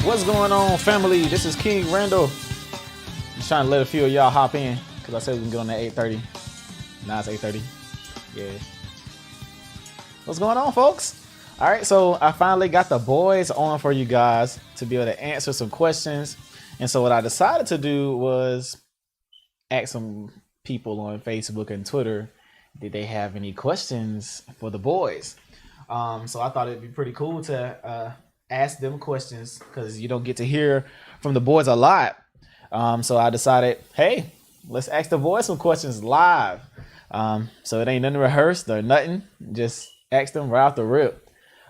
What's going on, family? This is King Randall. Just trying to let a few of y'all hop in because I said we can get on at 8:30. Now it's 8:30. Yeah. What's going on, folks? All right, so I finally got the boys on for you guys to be able to answer some questions. And so what I decided to do was ask some people on Facebook and Twitter, did they have any questions for the boys? So I thought it'd be pretty cool to ask them questions because you don't get to hear from the boys a lot. So I decided, hey, let's ask the boys some questions live. So it ain't nothing rehearsed or nothing. Just ask them right off the rip.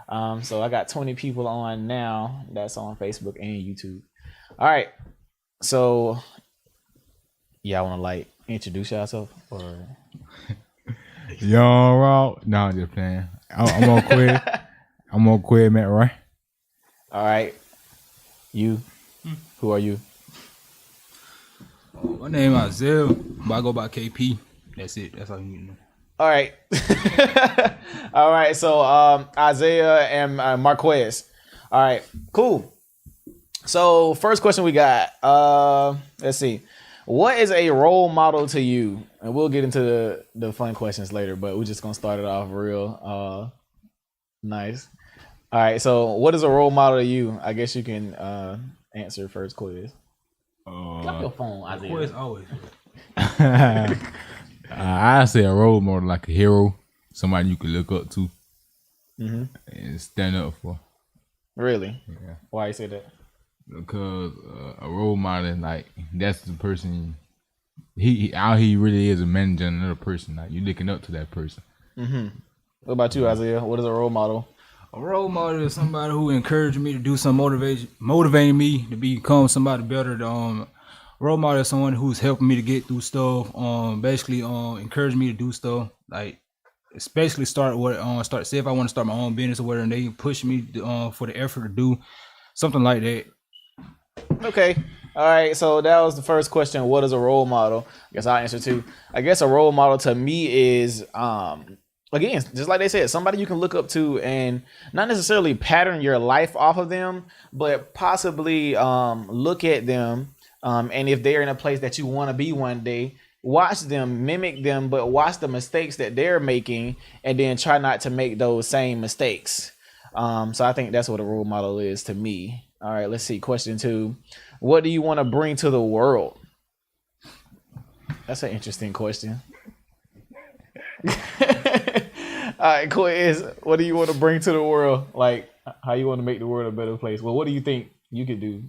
So I got 20 people on now. That's on Facebook and YouTube. All right. So y'all want to like introduce yourself or? Young Raw. No, I'm just playing. I'm gonna quit. I'm gonna quit, Matt, right? All right. You. Who are you? My name is Isaiah, but I go by KP. That's it. That's all you need to know. All right. All right. So Isaiah and Marquez. All right. Cool. So first question we got. Let's see. What is a role model to you? And we'll get into the fun questions later, but we're just gonna start it off real nice. All right. So what is a role model to you? I guess you can answer first, quiz. Drop your phone, Isaiah. Quiz always. I say a role model, like a hero, somebody you can look up to and stand up for. Really? Yeah. Why you say that? Because a role model, like that's the person. He really is a manager of another person. Like you looking up to that person. What about you, Isaiah? What is a role model? A role model is somebody who encouraged me to do some motivating me to become somebody better. Role model is someone who's helping me to get through stuff. Basically, encourage me to do stuff. Like, especially start. Say if I want to start my own business or whatever, and they push me for the effort to do something like that. Okay. All right. So that was the first question. What is a role model? I guess I'll answer too. I guess a role model to me is, again, just like they said, somebody you can look up to and not necessarily pattern your life off of them, but possibly look at them. And if they're in a place that you want to be one day, watch them, mimic them, but watch the mistakes that they're making and then try not to make those same mistakes. So I think that's what a role model is to me. All right, let's see. Question 2. What do you want to bring to the world? That's an interesting question. All right, quiz. What do you want to bring to the world? Like, how you want to make the world a better place? Well, what do you think you could do?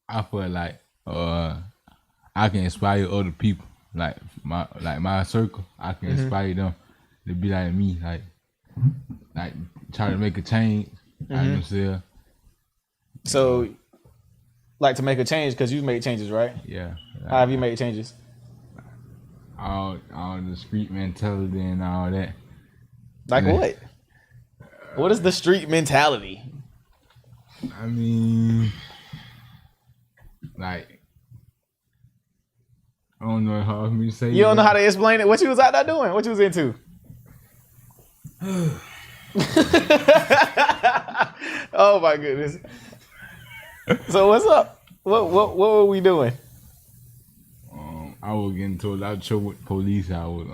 I feel like I can inspire other people, like my circle. I can inspire them to be like me, like try to make a change. Like themselves. So, like to make a change because you've made changes, right? Yeah. How have you made changes? All the street mentality and all that. Like what? What is the street mentality? I mean, like, I don't know how me to say. You don't know how to explain it? What you was out there doing? What you was into? Oh my goodness. So what's up? What were we doing? I was getting into a lot of trouble with police. I was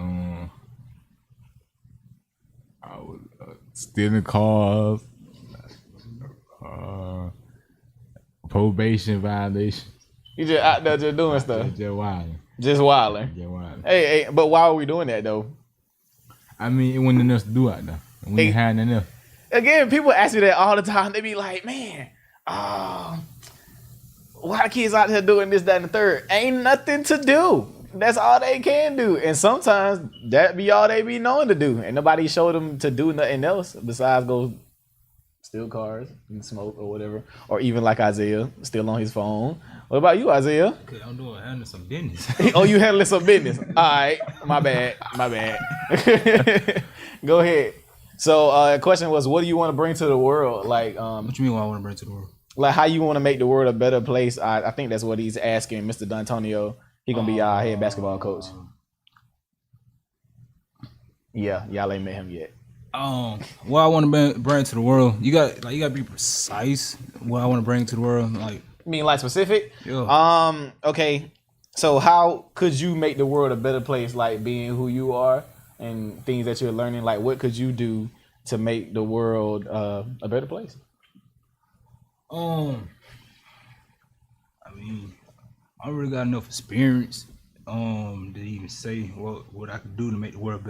stealing cars, probation violation. You just out there just doing stuff. Just wilding. Just wilding. Hey, but why were we doing that though? I mean, it wasn't nothing else to do out there. We ain't had nothing else. Again, people ask me that all the time. They be like, man, why the kids out here doing this, that, and the third? Ain't nothing to do. That's all they can do. And sometimes that be all they be knowing to do. And nobody showed them to do nothing else besides go steal cars and smoke or whatever. Or even like Isaiah, still on his phone. What about you, Isaiah? Okay, I'm handling some business. Oh, you handling some business. All right. My bad. Go ahead. So question was, what do you want to bring to the world? Like, What you mean what I want to bring to the world? Like how you want to make the world a better place. I think that's what he's asking, Mr. D'Antonio. He gonna be our head basketball coach. Yeah, y'all ain't met him yet. What I want to bring to the world, you got to be precise. What I want to bring to the world, like, You mean like specific? yeah. Okay. So how could you make the world a better place, like being who you are and things that you're learning? Like, what could you do to make the world a better place? I mean, I don't really got enough experience to even say what I could do to make the world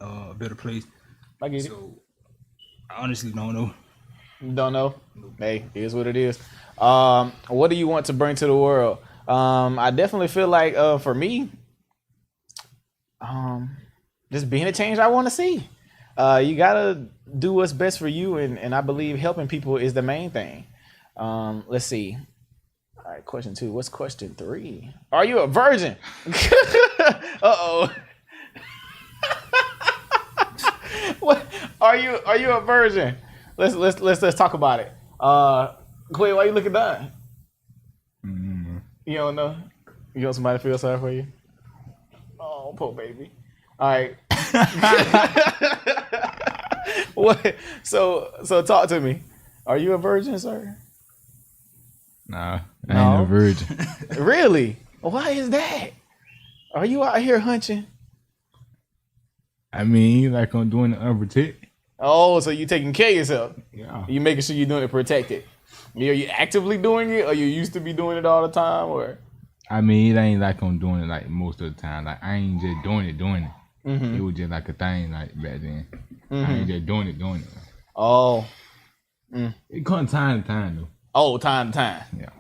a better place. I get it. So I honestly don't know. Don't know. Hey, it is what it is. What do you want to bring to the world? I definitely feel like for me, just being a change I want to see. You gotta do what's best for you, and I believe helping people is the main thing. Let's see. All right, question 2. What's question 3? Are you a virgin? Uh-oh. What are you a virgin? Let's talk about it. Quay, why you looking down? You don't know? You want somebody to feel sorry for you? Oh, poor baby. All right. What? So talk to me. Are you a virgin, sir? Nah, I ain't no virgin. Really? Why is that? Are you out here hunching? I mean, like I'm doing it unprotected. Oh, so you taking care of yourself? Yeah. You making sure you're doing it protected? Are you actively doing it, or you used to be doing it all the time, or? I mean, it ain't like I'm doing it like most of the time. Like I ain't just doing it. Mm-hmm. It was just like a thing like back then. I ain't just doing it. Oh. It comes time to time though. Oh, time to time. Yeah.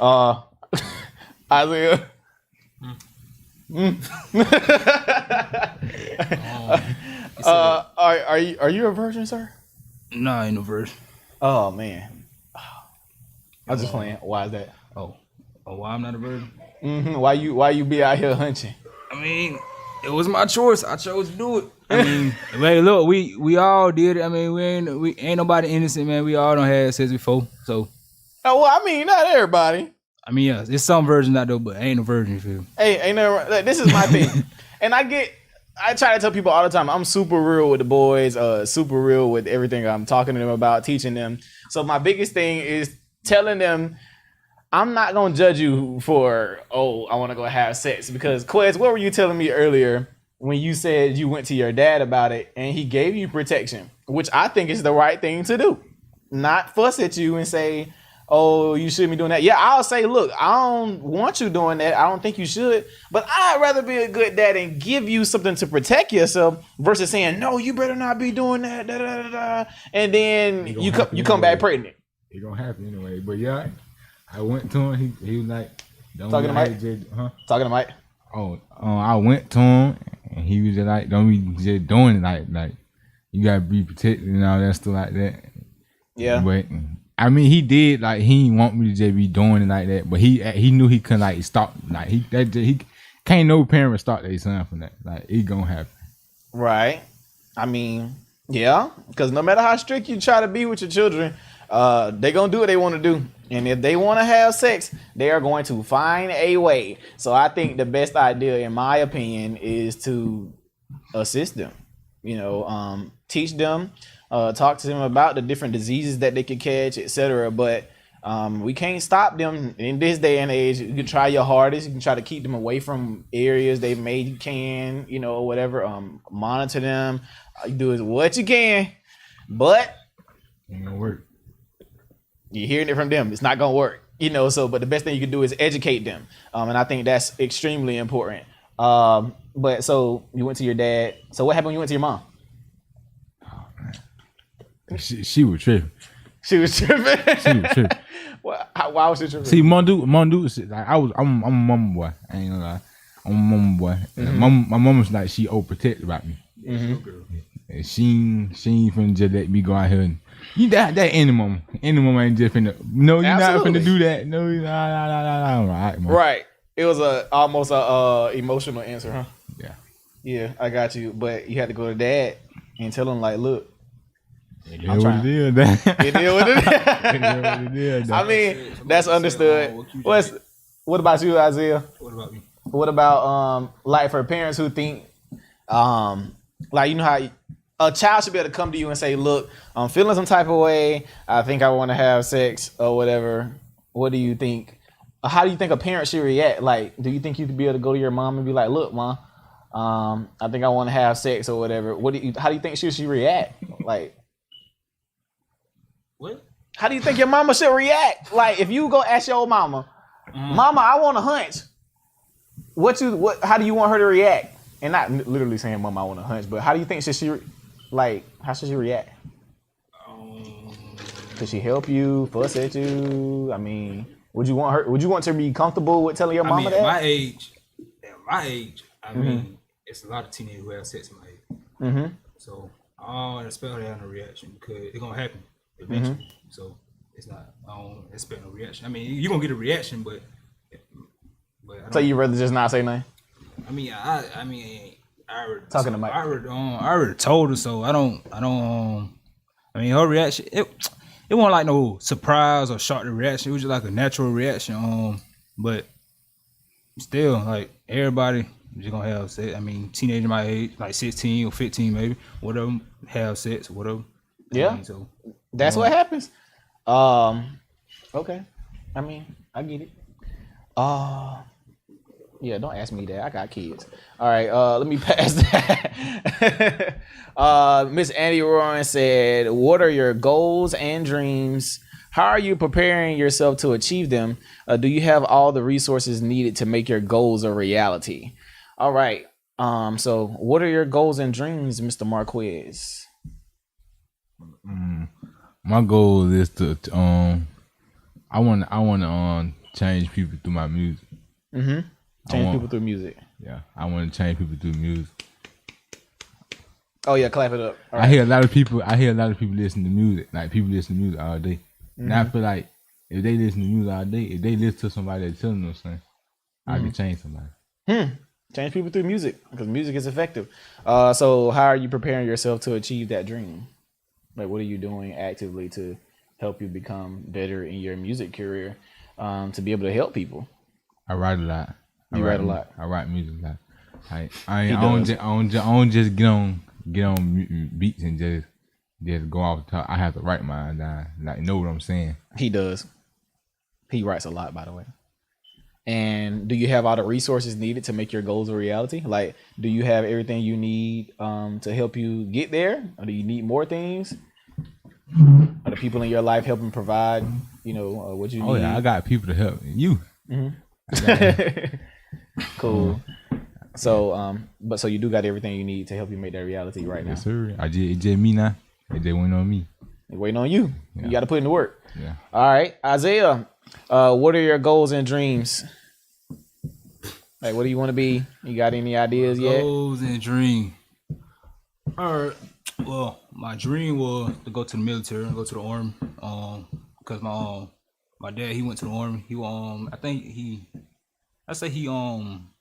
Oh. Isaiah. Are you a virgin, sir? No, I ain't no virgin. Oh man. I was just playing. Why is that? Oh, why I'm not a virgin? Mm-hmm. Why you be out here hunching? I mean, it was my choice. I chose to do it. I mean, hey, look, we all did it. I mean, we ain't nobody innocent, man. We all done had sex before, so. Oh well, I mean, not everybody. I mean, yeah, there's some virgins out there, but ain't no virgin, you feel me? Hey, ain't never. This is my thing, and I try to tell people all the time. I'm super real with the boys, super real with everything I'm talking to them about, teaching them. So my biggest thing is telling them, I'm not gonna judge you for I want to go have sex, because Quez, what were you telling me earlier when you said you went to your dad about it and he gave you protection, which I think is the right thing to do, not fuss at you and say, oh, you shouldn't be doing that. Yeah, I'll say, look, I don't want you doing that. I don't think you should. But I'd rather be a good dad and give you something to protect yourself versus saying, no, you better not be doing that. Da, da, da, da. And then you come back pregnant. It gonna happen anyway. But yeah, I went to him. He was like, don't Talking to Mike? Talking to Mike? I went to him and he was just like, don't be just doing it like you gotta be protected and all that stuff like that. Yeah. But I mean, he did, like, he didn't want me to just be doing it like that, but he knew he couldn't, like, stop, like, he can't no parent stop their son from that. Like, it gonna happen. Right. I mean, yeah, because no matter how strict you try to be with your children, they gonna do what they want to do. And if they want to have sex, they are going to find a way. So I think the best idea, in my opinion, is to assist them, teach them, talk to them about the different diseases that they could catch, etc. But we can't stop them in this day and age. You can try your hardest. You can try to keep them away from areas they maybe can, whatever. Monitor them. You do what you can, but Ain't gonna work. You're hearing it from them. It's not gonna work, but the best thing you can do is educate them. And I think that's extremely important. But so you went to your dad. So what happened when you went to your mom? She was tripping. She was tripping. She was tripping. Why was she tripping? See, Mondu, like I'm a mama boy. I ain't gonna lie. I'm a mama boy. Mm-hmm. My mama's like, she overprotected about me. Mm-hmm. And she ain't finna just let me go out here and that any mama ain't just finna. No, you're not finna do that. No, nah. Right, man. Right. It was almost a emotional answer, huh? Yeah. Yeah, I got you. But you had to go to dad and tell him, like, look. It is what it is. It is what it is. I mean, that's understood. What about you, Isaiah? What about me? What about like for parents who think like, how a child should be able to come to you and say, look, I'm feeling some type of way. I think I want to have sex or whatever. What do you think? How do you think a parent should react? Like, do you think you could be able to go to your mom and be like, look, mom, I think I want to have sex or whatever. How do you think she react? Like, What? how do you think your mama should react? Like, if you go ask your old mama, mama, I want a hunch. How do you want her to react? And not literally saying, mama, I want a hunch, but how do you think how should she react? Could she help you, fuss at you? I mean, would you want to be comfortable with telling your mama that? At my age, I mean, it's a lot of teenagers who have sex in my age. Mm-hmm. So I don't expect her to have no reaction because it's gonna happen eventually. Mm-hmm. So it's not. I don't expect no reaction. I mean, you're gonna get a reaction, but So you rather just not say nothing? I mean, I already Talking to Mike. I already told her, so I don't. I mean, her reaction, it wasn't like no surprise or shock reaction. It was just like a natural reaction. But still, like everybody just gonna have sex. I mean, teenager my age, like 16 or 15 maybe, whatever, have sex, whatever. Yeah. I mean, so That's what happens. Okay. I mean, I get it. Yeah, don't ask me that. I got kids. All right, let me pass that. Miss Andy Rowan said, what are your goals and dreams? How are you preparing yourself to achieve them? Do you have all the resources needed to make your goals a reality? All right. So what are your goals and dreams, Mr. Marquez? My goal is to I want to change people through my music. Mm-hmm. Change people through music. Yeah, I want to change people through music. Oh yeah, clap it up. All right. I hear a lot of people listen to music. Like people listen to music all day. And I feel like if they listen to music all day, if they listen to somebody that's telling them something, I can change somebody. Change people through music because music is effective. So how are you preparing yourself to achieve that dream? Like, what are you doing actively to help you become better in your music career, to be able to help people? I write a lot. You write a lot. I write music a lot. I don't just get on beats and just go off the top. I have to write mine down. Like, know what I'm saying. He does. He writes a lot, by the way. And do you have all the resources needed to make your goals a reality? Like, do you have everything you need to help you get there? Or do you need more things? Are the people in your life helping provide, what you need? Oh yeah, I got people to help you. Cool. So, so you do got everything you need to help you make that reality right now. Yes, sir. It just me now. It just waiting on me. They're waiting on you. Yeah. You got to put in the work. Yeah. All right, Isaiah. What are your goals and dreams? Like, what do you want to be? You got any ideas yet? goals and dream. All right. Well, my dream was to go to the military, go to the army. Because my dad, he went to the army. He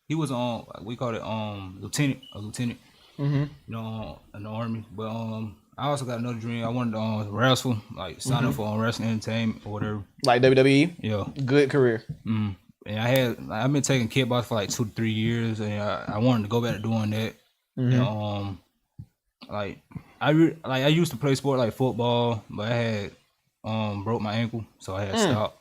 he was we call it lieutenant. Mm-hmm. In the army. But I also got another dream. I wanted to wrestle, like sign up for wrestling entertainment or whatever. Like WWE? Yeah. Good career. And I've been taking kickboxing for like 2 to 3 years, and I wanted to go back to doing that. And, I used to play sport like football, but I had broke my ankle, so I had stopped.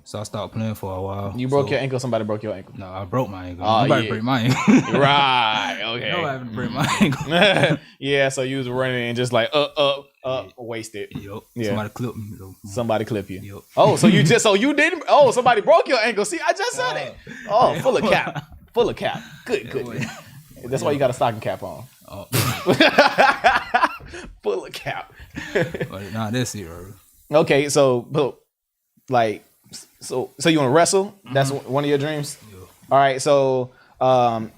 So I stopped playing for a while. You broke your ankle? Somebody broke your ankle? No, I broke my ankle. Oh, Nobody break my ankle. Right. Okay. Nobody break my ankle. Yeah. So you was running and just like wasted. Yep. Yeah. Somebody clipped me. Somebody clip you. Yep. Oh, so you didn't? Oh, somebody broke your ankle. See, I just said it. Oh, full of cap. Full of cap. Good. That's why you got a stocking cap on. Full of cap. But nah, that's it, bro. Okay, so you want to wrestle? That's one of your dreams? Yeah. All right, so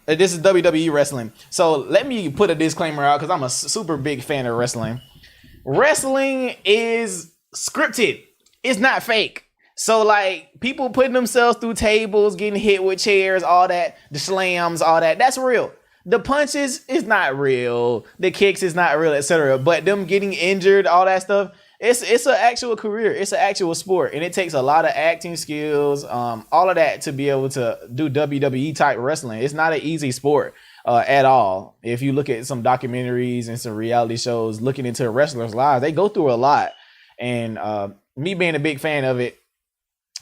this is WWE wrestling. So let me put a disclaimer out because I'm a super big fan of wrestling. Wrestling is scripted. It's not fake. So like people putting themselves through tables, getting hit with chairs, all that, the slams, all that, that's real. The punches is not real. The kicks is not real, etc. But them getting injured, all that stuff, it's an actual career. It's an actual sport. And it takes a lot of acting skills, all of that to be able to do WWE type wrestling. It's not an easy sport. at all. If you look at some documentaries and some reality shows looking into wrestlers' lives, they go through a lot. And me being a big fan of it,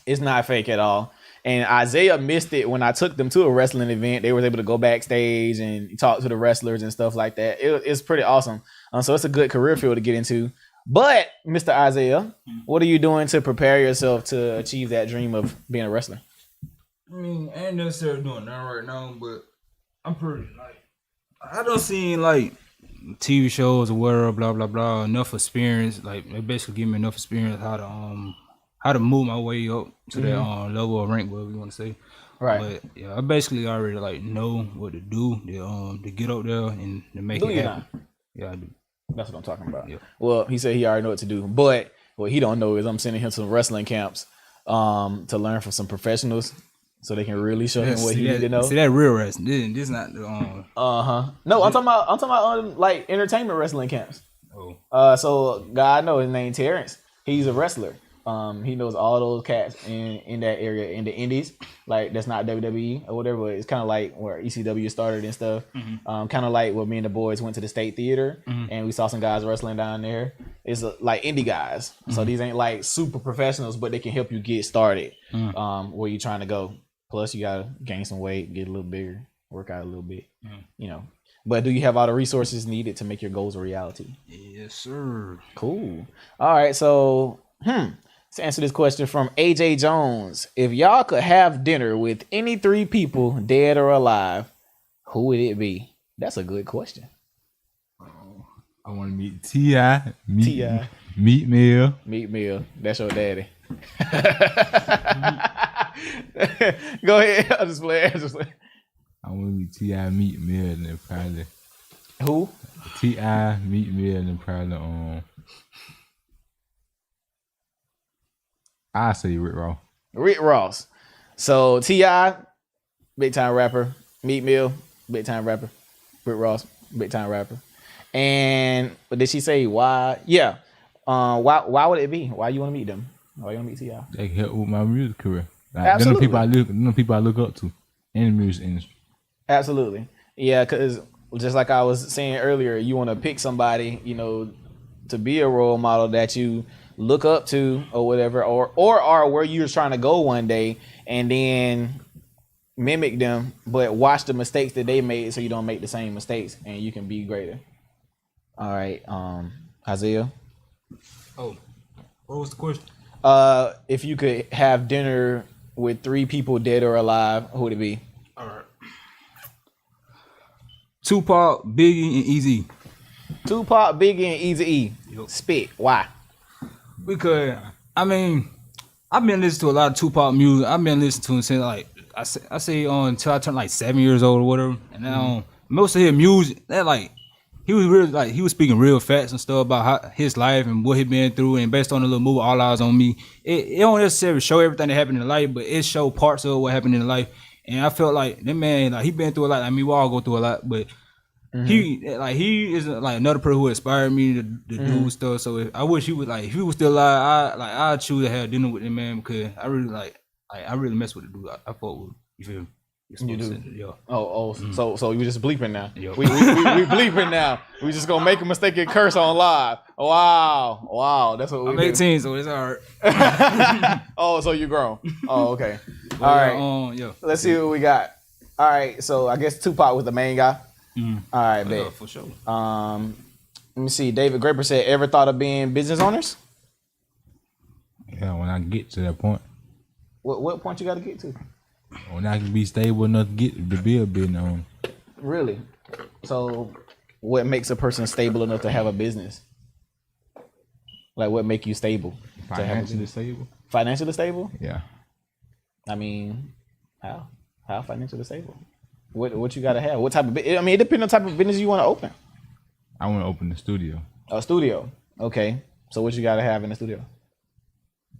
it's not fake at all. And Isaiah missed it when I took them to a wrestling event. They were able to go backstage and talk to the wrestlers and stuff like that. It's pretty awesome. So it's a good career field to get into. But Mr. Isaiah, what are you doing to prepare yourself to achieve that dream of being a wrestler? I mean, I ain't necessarily doing that right now, but I'm pretty like I don't see like TV shows or whatever, blah blah blah. Enough experience, like they basically give me enough experience how to move my way up to that level of rank, whatever you want to say. Right. But yeah, I basically already like know what to do to get up there and to make it happen. Yeah, I do. That's what I'm talking about. Yeah. Well, he said he already know what to do, but what he don't know is I'm sending him to some wrestling camps to learn from some professionals so they can really show him what he need to know. See that real wrestling. This not the No, I'm talking about like entertainment wrestling camps. Oh. So guy I know his name Terrence. He's a wrestler. He knows all those cats in that area in the indies, like that's not WWE or whatever. It's kind of like where ECW started and stuff. Kind of like when me and the boys went to the State Theater and we saw some guys wrestling down there. It's like indie guys, so these ain't like super professionals, but they can help you get started where you're trying to go. Plus, you gotta gain some weight, get a little bigger, work out a little bit, you know. But do you have all the resources needed to make your goals a reality? Yes, sir. Cool. All right, so to answer this question from AJ Jones, if y'all could have dinner with any 3 people, dead or alive, who would it be? That's a good question. I want to meet T.I. T.I. Meat Mill. Meat Mill. That's your daddy. Go ahead. I'll just play. I want to meet T.I. Meat Mill and then probably Who? T.I. Meat Mill and then probably I say Rick Ross. Rick Ross. So T.I., big time rapper. Meat Mill, big time rapper. Rick Ross, big time rapper. And but did she say why? Yeah. Why would it be? Why you want to meet them? Why you want to meet T.I.? They can help with my music career. Like, Absolutely. Them the people I look up to in the music industry. Absolutely. Yeah, because just like I was saying earlier, you want to pick somebody, you know, to be a role model that you look up to or whatever, or where you're trying to go one day and then mimic them, but watch the mistakes that they made so you don't make the same mistakes and you can be greater. All right. Isaiah. Oh, what was the question? If you could have dinner with 3 people, dead or alive, who would it be? All right. Tupac, Biggie, and Eazy. Tupac, Biggie, and Eazy-E. Yep. Spit. Why? Because I mean, I've been listening to a lot of Tupac music. I've been listening to him since like I say until I turned like 7 years old or whatever. And now most of his music, that like he was really like he was speaking real facts and stuff about how, his life and what he been through. And based on the little movie All Eyes on Me, it don't necessarily show everything that happened in life, but it show parts of what happened in life. And I felt like that man, like he been through a lot. I mean, we all go through a lot, but he is like another person who inspired me to do stuff. So I wish he would like if he was still alive, I'd choose to have dinner with him, man, because I really I really mess with the dude. I fought with. You feel me? You do? Yeah. So you just bleeping now. Yep. We bleeping now. We just gonna make a mistake and curse on live. Wow. That's what we I'm do. 18, so it's alright. Oh, so you grown. Oh, okay. All right. Yeah. Let's see what we got. All right. So I guess Tupac was the main guy. All right, bet. Yeah, for sure. Let me see. David Graper said, "Ever thought of being business owners?" Yeah, when I get to that point. What point you got to get to? When I can be stable enough to be a business owner. Really? So, what makes a person stable enough to have a business? Like, what make you stable? Financially stable? Financially stable? Yeah. I mean, how? How financially stable? What you gotta have? What type of? I mean, it depends on the type of business you want to open. I want to open the studio. A studio. Okay. So what you gotta have in the studio?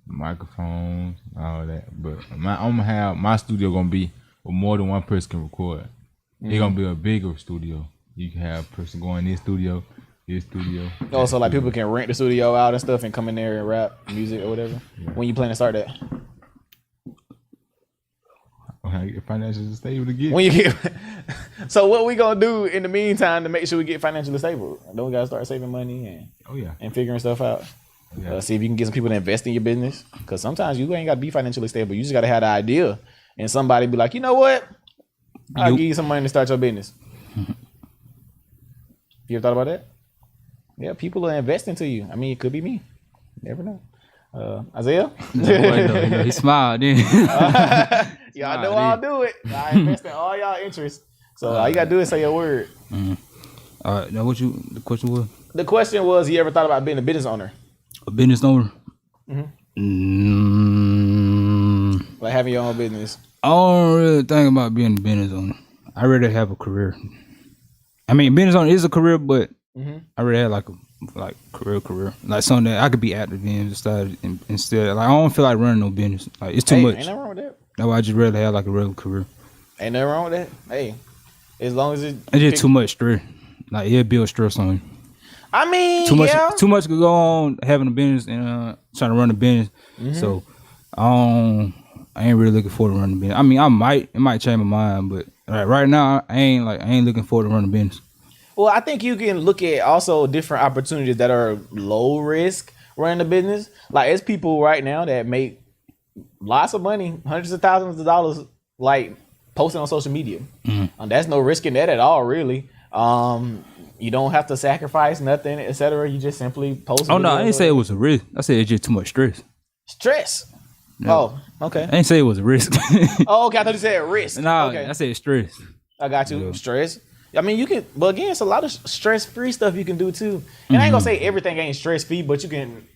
Microphones, all that. But I'm gonna have my studio gonna be where more than one person can record. It's gonna be a bigger studio. You can have a person go in this studio. Oh, so like people can rent the studio out and stuff and come in there and rap music or whatever. Yeah. When you plan to start that? When I get financially stable to get. When you get So what we gonna do in the meantime to make sure we get financially stable? Then we gotta start saving money and figuring stuff out. See if you can get some people to invest in your business. Because sometimes you ain't gotta be financially stable. You just gotta have the idea, and somebody be like, you know what? I'll give you some money to start your business. You ever thought about that? Yeah, people are investing to you. I mean, it could be me. You never know. Isaiah? No, he smiled then. Y'all know I'll do it. I invest in all y'all interests. So all you gotta do is say your word. All right, now the question was? The question was, you ever thought about being a business owner? A business owner? Like having your own business? I don't really think about being a business owner. I rather have a career. I mean, business owner is a career, but I rather have like career, like something that I could be active in instead. Like I don't feel like running no business. Like it's too much. Ain't nothing wrong with that. That's why I just rather have like a regular career. Ain't nothing wrong with that. Hey, as long as it's just too much stress. Like it'll build stress on you. I mean, too much could go on having a business and trying to run a business. So I ain't really looking forward to running a business. I mean, it might change my mind, but right now I ain't looking forward to running a business. Well, I think you can look at also different opportunities that are low risk running a business. Like it's people right now that make lots of money, hundreds of thousands of dollars, like posting on social media. That's no risk in that at all, really. You don't have to sacrifice nothing, etc. You just simply post. Oh no, I didn't say it was a risk. I said it's just too much stress. Stress. No. Oh, okay. I didn't say it was a risk. Oh, okay. I thought you said risk. No, okay. I said stress. I got you. Yeah. Stress. I mean, you can, but again, it's a lot of stress-free stuff you can do too. And I ain't gonna say everything ain't stress-free, but you can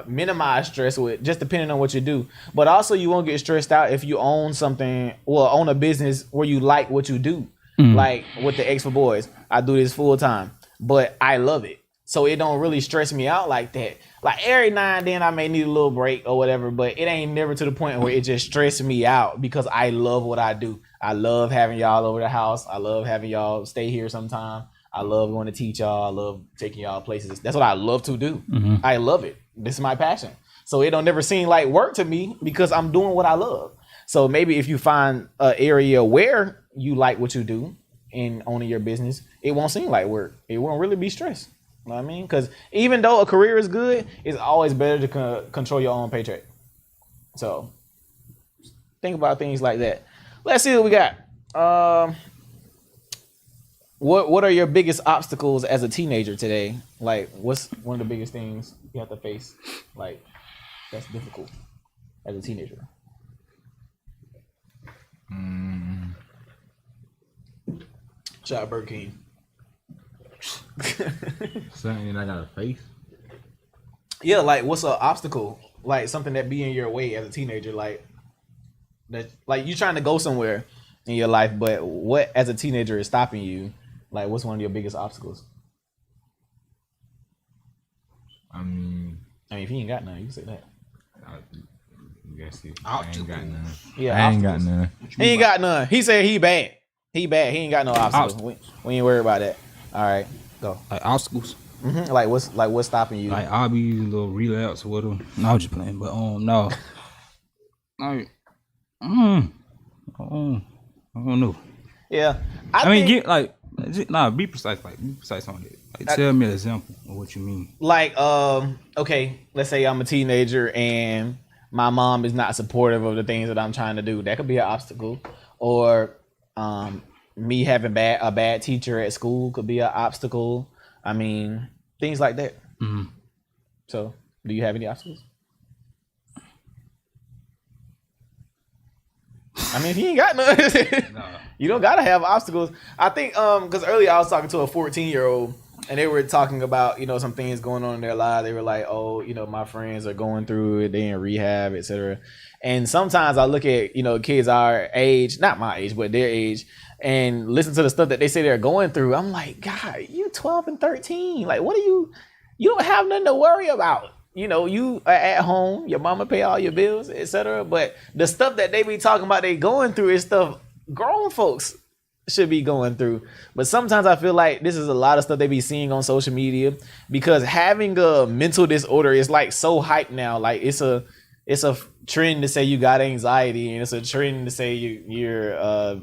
minimize stress with just depending on what you do. But also, you won't get stressed out if you own own a business where you like what you do. Like with the X for Boys, I do this full time, but I love it, so it don't really stress me out like that. Like every now and then, I may need a little break or whatever, but it ain't never to the point where it just stresses me out because I love what I do. I love having y'all over the house. I love having y'all stay here sometime. I love going to teach y'all. I love taking y'all places. That's what I love to do. I love it. This is my passion. So it don't never seem like work to me because I'm doing what I love. So maybe if you find an area where you like what you do in owning your business, it won't seem like work. It won't really be stress. You know what I mean? Because even though a career is good, it's always better to control your own paycheck. So think about things like that. Let's see what we got. What are your biggest obstacles as a teenager today? Like, what's one of the biggest things you have to face, like, that's difficult as a teenager? Shout out Burger King. Something I gotta face? Yeah, like, what's an obstacle? Like, something that be in your way as a teenager, like, that, like, you trying to go somewhere in your life, but what as a teenager is stopping you? Like, what's one of your biggest obstacles? I mean, if you ain't got none, you can say that. I ain't got none. Yeah, I ain't got none. He ain't got none. He said he bad. He bad. He ain't got no obstacles. We ain't worried about that. All right, go. Like obstacles. Like what's stopping you? Like I'll be a little relapse or whatever. No, I'm just playing, but no. Like, I don't know. Yeah, I mean, be precise. Like, be precise on it. Like, tell me an example of what you mean. Like, okay, let's say I'm a teenager and my mom is not supportive of the things that I'm trying to do. That could be an obstacle. Or, me having a bad teacher at school could be an obstacle. I mean, things like that. So, do you have any obstacles? I mean, if you ain't got none, no. You don't gotta have obstacles. I think because earlier I was talking to a 14-year-old and they were talking about, some things going on in their lives. They were like, oh, my friends are going through it, they in rehab, etc. And sometimes I look at, kids our age, not my age, but their age, and listen to the stuff that they say they're going through. I'm like, God, you 12 and 13. Like, what are you don't have nothing to worry about. You are at home, your mama pay all your bills, etc. But the stuff that they be talking about they going through is stuff grown folks should be going through. But sometimes I feel like this is a lot of stuff they be seeing on social media because having a mental disorder is like so hyped now. Like it's a trend to say you got anxiety, and it's a trend to say you're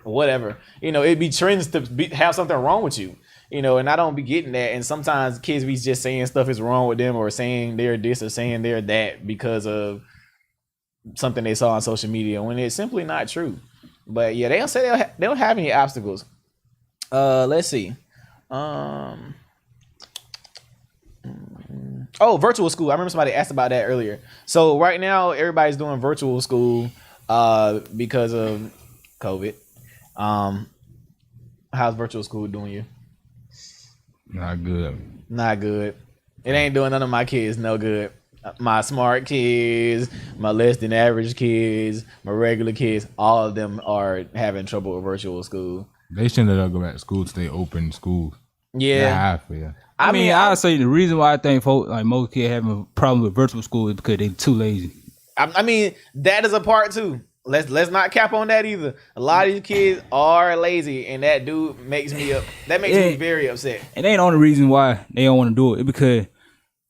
whatever. It'd be trends to have something wrong with you. And I don't be getting that. And sometimes kids be just saying stuff is wrong with them, or saying they're this or saying they're that because of something they saw on social media, when it's simply not true. But yeah, they don't say they don't have any obstacles. Let's see. Oh, virtual school. I remember somebody asked about that earlier. So right now, everybody's doing virtual school because of COVID. How's virtual school doing you? Not good. Not good. It ain't doing none of my kids no good. My smart kids, my less than average kids, my regular kids, all of them are having trouble with virtual school. They shouldn't let us go back to school to stay open in schools. Yeah. That's how I feel. I mean, I'd say the reason why I think folks, like most kids having a problem with virtual school is because they're too lazy. I mean, that is a part too. Let's not cap on that either. A lot of these kids are lazy, and that dude makes me me very upset. And they ain't the only reason why they don't want to do it. It's because,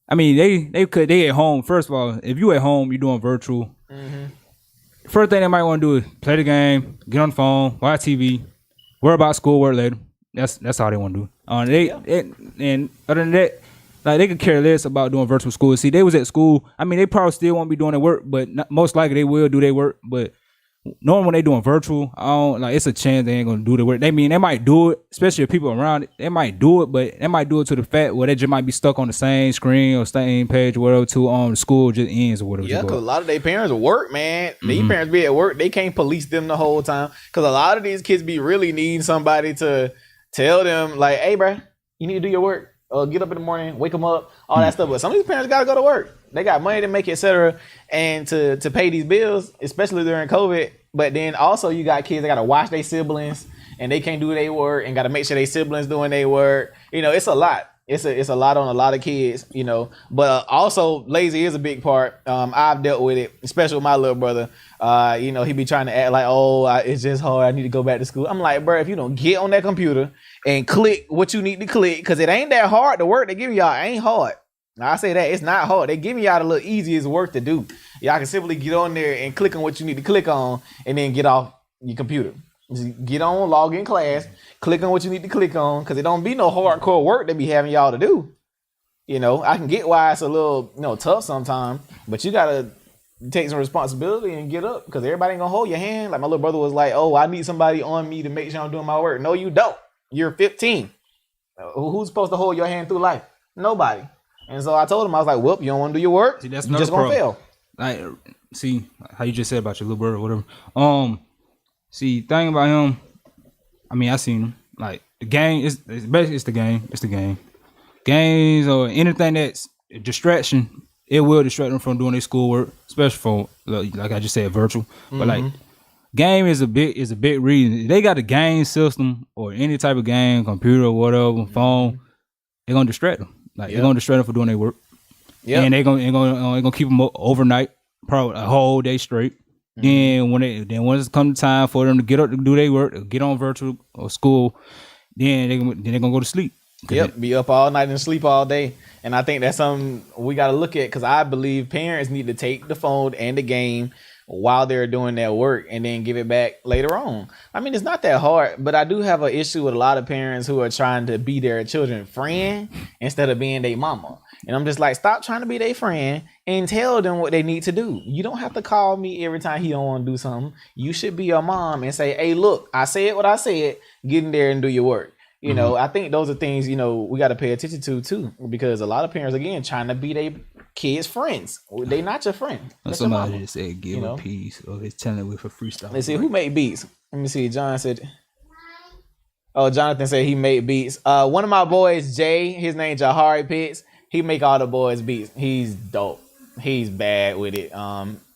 I mean, they at home. First of all, if you at home, you're doing virtual. Mm-hmm. First thing they might want to do is play the game, get on the phone, watch TV, worry about schoolwork later. That's all they want to do. And other than that, like, they could care less about doing virtual school. See, they was at school. I mean, they probably still won't be doing their work, but most likely they will do their work. But knowing when they doing virtual, it's a chance they ain't gonna do the work. They might do it, especially if people around it. They might do it, but they might do it to the fact where they just might be stuck on the same screen or same page or whatever till the school just ends or whatever. Yeah, because a lot of their parents work, man. These parents be at work. They can't police them the whole time, because a lot of these kids be really needing somebody to tell them, like, hey, bro, you need to do your work. Get up in the morning, wake them up, all that stuff. But some of these parents gotta go to work. They got money to make, etc., and to pay these bills, especially during COVID. But then also you got kids that gotta watch their siblings, and they can't do their work, and gotta make sure their siblings doing their work. It's a lot. It's a lot on a lot of kids. But also lazy is a big part. I've dealt with it, especially with my little brother. He be trying to act like, it's just hard, I need to go back to school. I'm like, bro, if you don't get on that computer and click what you need to click, because it ain't that hard. The work they give y'all ain't hard. Now, I say that it's not hard. They giving y'all the little easiest work to do. Y'all can simply get on there and click on what you need to click on, and then get off your computer. Just get on, log in class, click on what you need to click on, because it don't be no hardcore work they be having y'all to do. I can get why it's a little tough sometimes, but you gotta take some responsibility and get up, because everybody ain't gonna hold your hand. Like my little brother was like, I need somebody on me to make sure I'm doing my work. No, you don't. You're 15. Who's supposed to hold your hand through life? Nobody. And so I told him, I was like, well, you don't want to do your work? See, that's you're just going to fail. Like, see, how you just said about your little brother or whatever. See, thing about him, I mean, I seen him. Like, the game, it's basically the game. It's the game. Games or anything that's a distraction, it will distract them from doing their schoolwork, especially for, like I just said, virtual. But, like, game is a big reason. If they got a game system or any type of game, computer or whatever, phone, they're going to distract them. Like, they're gonna distract them for doing their work. Yeah, and they're gonna keep them overnight, probably a whole day straight. Then when it's come time for them to get up to do their work, get on virtual or school, then they're gonna go to sleep. Yep, be up all night and sleep all day. And I think that's something we gotta look at, because I believe parents need to take the phone and the game while they're doing their work, and then give it back later on. I mean, it's not that hard, but I do have an issue with a lot of parents who are trying to be their children's friend instead of being their mama. And I'm just like, stop trying to be their friend and tell them what they need to do. You don't have to call me every time he don't want to do something. You should be your mom and say, hey, look, I said what I said. Get in there and do your work. I think those are things, we got to pay attention to too, because a lot of parents, again, trying to be their kids' friends. They not your friend. Somebody just said give a piece, or it's telling it with a freestyle. Let's see who made beats. Let me see. John said. Oh, Jonathan said he made beats. One of my boys, Jay, his name Jahari Pitts. He make all the boys beats. He's dope. He's bad with it.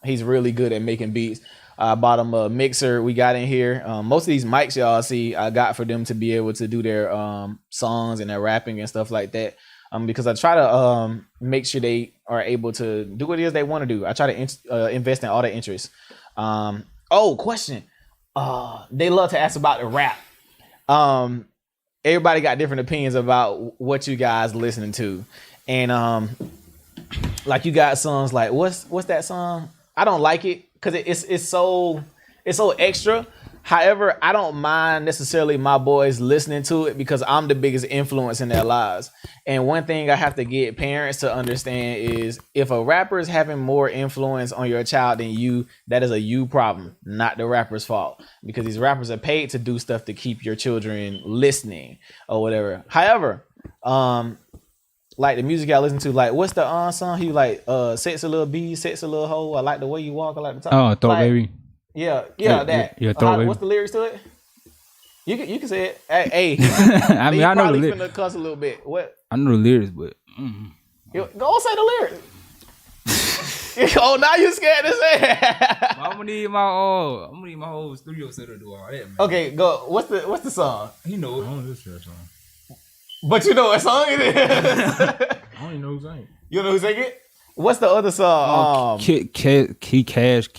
He's really good at making beats. I bought him a mixer we got in here. Most of these mics y'all see, I got for them to be able to do their songs and their rapping and stuff like that. Because I try to make sure they are able to do what it is they want to do. I try to invest in all their interests. Question. They love to ask about the rap. Everybody got different opinions about what you guys listening to. And like, you got songs like, what's that song? I don't like it, because it's so extra. However, I don't mind necessarily my boys listening to it because I'm the biggest influence in their lives. And one thing I have to get parents to understand is if a rapper is having more influence on your child than you, that is a you problem, not the rapper's fault. Because these rappers are paid to do stuff to keep your children listening or whatever. However, like the music I listen to, like what's the song? He like sex a little bee, sex a little hoe. I like the way you walk. I like the talk. Oh, Throat like, Baby. Yeah, that. Yeah, Throat Baby. What's the lyrics to it? You can say it. Hey, I mean, I know the lyrics. Finna cuss a little bit. What? I know the lyrics, but Go say the lyrics. Oh, now you scared to say it. I'm gonna need my whole studio set to do all that, man. Okay, go. What's the song? He know it. I don't listen to that song. But you know what song it is. I don't even know who's saying it. You know who sang it? What's the other song? Cash,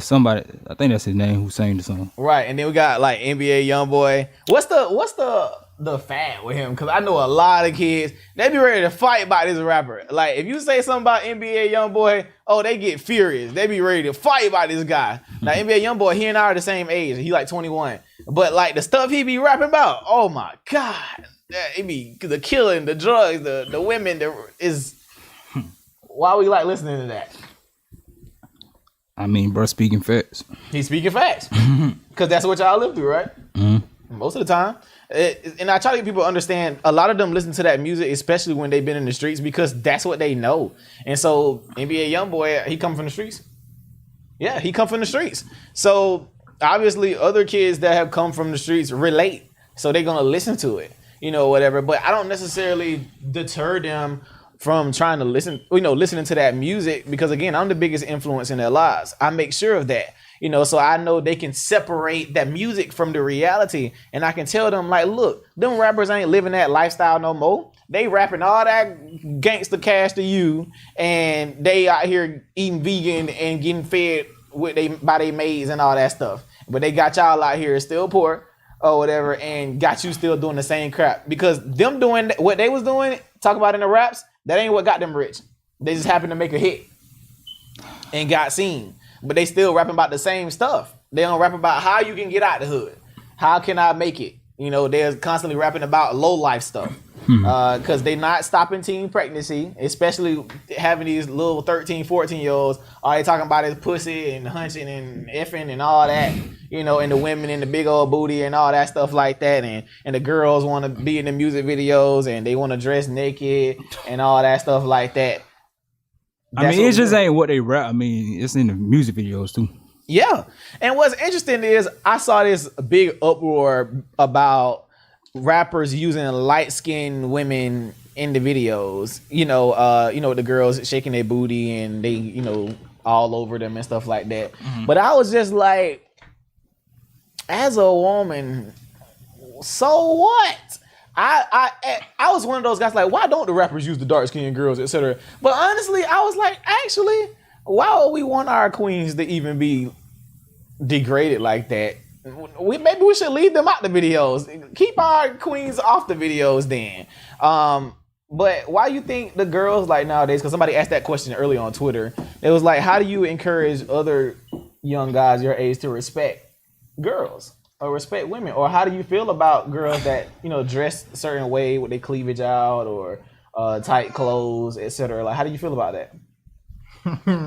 somebody. I think that's his name who sang the song. Right, and then we got like NBA YoungBoy. What's the fad with him? Because I know a lot of kids, they be ready to fight about this rapper. Like if you say something about NBA YoungBoy, oh they get furious. They be ready to fight about this guy. Now NBA YoungBoy, he and I are the same age. He like 21, but like the stuff he be rapping about, oh my god. It be the killing, the drugs, the women. Why we like listening to that? I mean, bro, speaking facts. He's speaking facts because that's what y'all live through, right? Mm-hmm. Most of the time, and I try to get people to understand. A lot of them listen to that music, especially when they've been in the streets, because that's what they know. And so, NBA YoungBoy, he come from the streets. Yeah, he come from the streets. So obviously, other kids that have come from the streets relate, so they're gonna listen to it. You know, whatever. But I don't necessarily deter them from trying to listening to that music because, again, I'm the biggest influence in their lives. I make sure of that, so I know they can separate that music from the reality. And I can tell them, like, look, them rappers ain't living that lifestyle no more. They rapping all that gangster cash to you, and they out here eating vegan and getting fed by their maids and all that stuff. But they got y'all out here still poor or whatever, and got you still doing the same crap because them doing what they was doing, talk about in the raps, that ain't what got them rich. They just happened to make a hit and got seen, but they still rapping about the same stuff. They don't rap about how you can get out the hood. How can I make it? They're constantly rapping about low life stuff because they not stopping teen pregnancy, especially having these little 13, 14-year-olds. All they talking about is pussy and hunching and effing and all that. And the women and the big old booty and all that stuff like that. And the girls want to be in the music videos and they want to dress naked and all that stuff like that. I mean, it just ain't what they rap. I mean, it's in the music videos too. Yeah. And what's interesting is I saw this big uproar about rappers using light-skinned women in the videos. The girls shaking their booty and they, all over them and stuff like that. Mm-hmm. But I was just like, as a woman, so what? I was one of those guys like, why don't the rappers use the dark-skinned girls, etc.? But honestly, I was like, actually, why would we want our queens to even be degraded like that? Maybe we should leave them out the videos. Keep our queens off the videos then. But why you think the girls like nowadays, because somebody asked that question earlier on Twitter, it was like, how do you encourage other young guys your age to respect girls or respect women? Or how do you feel about girls that, dress a certain way with their cleavage out or tight clothes, etc.? Like, how do you feel about that?